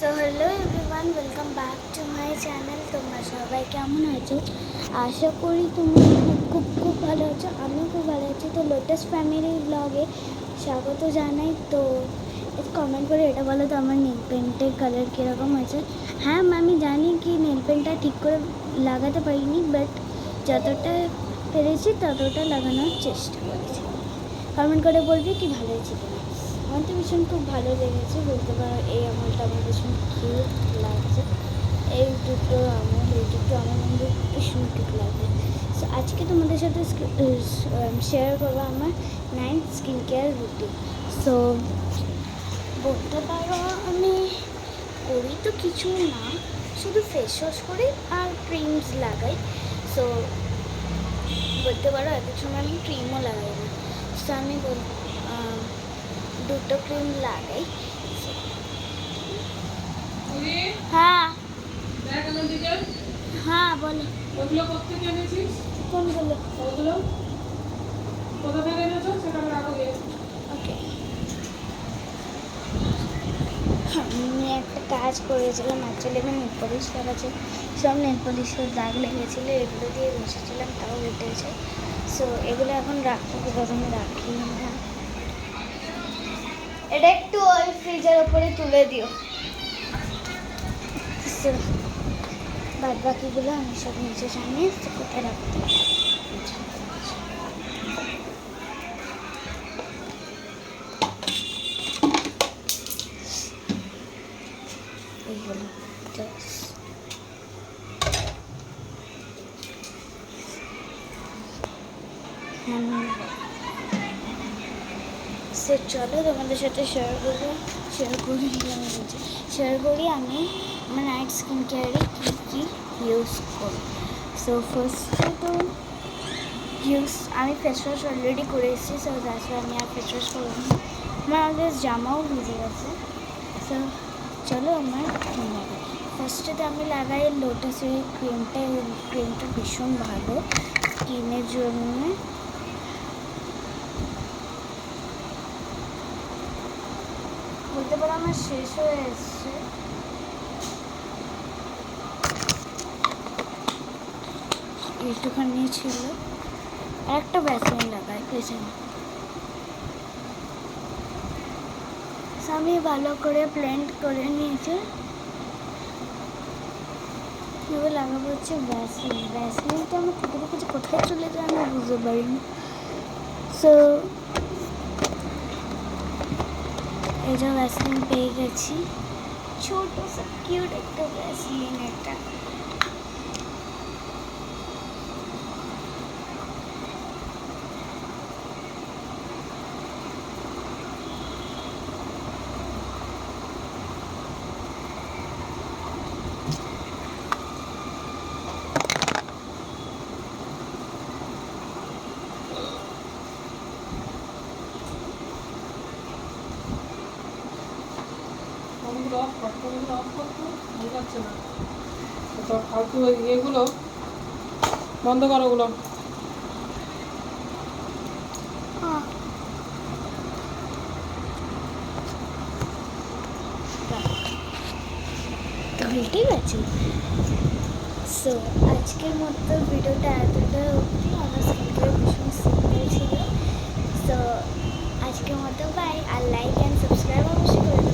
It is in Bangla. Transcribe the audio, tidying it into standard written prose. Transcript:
So hello everyone, welcome back to my channel. তোমরা সবাই কেমন আছো? আশা করি তোমরা খুব খুব খুব ভালো আছো। আমিও খুব ভালো আছি। তো লোটাস ফ্যামিলি ব্লগে স্বাগত জানাই। তো কমেন্ট করে এটা বলো তো আমার নেল পেন্টের কালার কীরকম হয়েছে। হ্যাঁ, আমি জানি কি নেল পেন্টটা ঠিক করে লাগাতে পারিনি, বাট যতটা পেরেছি ততটা লাগানোর চেষ্টা করেছি। কমেন্ট করে বলবি কি ভালো হয়েছে কিনা। আমার তো ভীষণ খুব ভালো লেগেছে, বলতে পারো এই আমলটা আমার ভীষণ কিউট লাগছে। এই দুটো আমার মধ্যে ভীষণ কিউট লাগছে। সো আজকে তোমাদের সাথে শেয়ার করবো আমার night skin care routine. So বলতে পারো আমি করি তো কিছু না, শুধু ফেস ওয়াশ করি আর ক্রিমস লাগাই। সো বলতে পারো এক সময় আমি ক্রিমও লাগাই না। সো আমি দুটো ক্রিম লাগাই। হ্যাঁ হ্যাঁ বলো। ওগুলো কোথা থেকে এনেছিস? কোনগুলো? ওগুলো কোথা থেকে এনেছো সেটা আমি রাখো গিয়ে। ওকে, আমি একটা কাজ করেছিলাম। অ্যাকচুয়ালি আমি নেল পলিশ লাগাচ্ছি, সব নেল পলিশের দাগ লেগেছিলো, এগুলো দিয়ে বসেছিলাম, তাও উঠেছে। সো এগুলো এখন রাখবো, প্রথমে রাখি না। এটা একটু ওই ফ্রিজের ওপরে তুলে দিও। বাদ বাকিগুলো আমি সব নিচে সামনে কোথায় রাখতে এইগুলো সো চলো তোমাদের সাথে শেয়ার করি আমি আমার নাইট স্কিন কেয়ারে কী কী ইউজ করি। সো ফার্স্টে তো আমি ফেস ওয়াশ অলরেডি করে এসেছি। সো তাছাড়া আমি আর ফেস ওয়াশ করবো না, আমার অলরেডি জামাও ভিজে গেছে। সো চলো আমার লাগাই। ফার্স্টেতে আমি লাগাই লোটাসের ক্রিমটা ভীষণ ভালো স্কিনের জন্য। বলতে পারো আমার শেষ হয়ে এসছে। একটুখানি ছিল, একটা ভ্যাসলিন লাগাই পেছনে। আমি ভালো করে ব্লেন্ড করে নিয়েছি। এবার লাগাবো হচ্ছে ভ্যাসলিনটা আমার থেকে কিছু কোথায় চলে যায় আমি বুঝতে পারিনি। সো এই যে ভ্যাসলিন পেয়ে গেছি, ছোট সা কিউট একটা ভ্যাসলিন। এটা ফালতু ইয়েগুলো বন্ধ করো, ওগুলো ঠিক আছে। সো আজকের মতো ভিডিওটা এতটা অবধি। আমার স্কিন কেয়ার ভীষণ সিম্পল ছিল। সো আজকের মতো বাই, আর লাইক অ্যান্ড সাবস্ক্রাইব অবশ্যই করে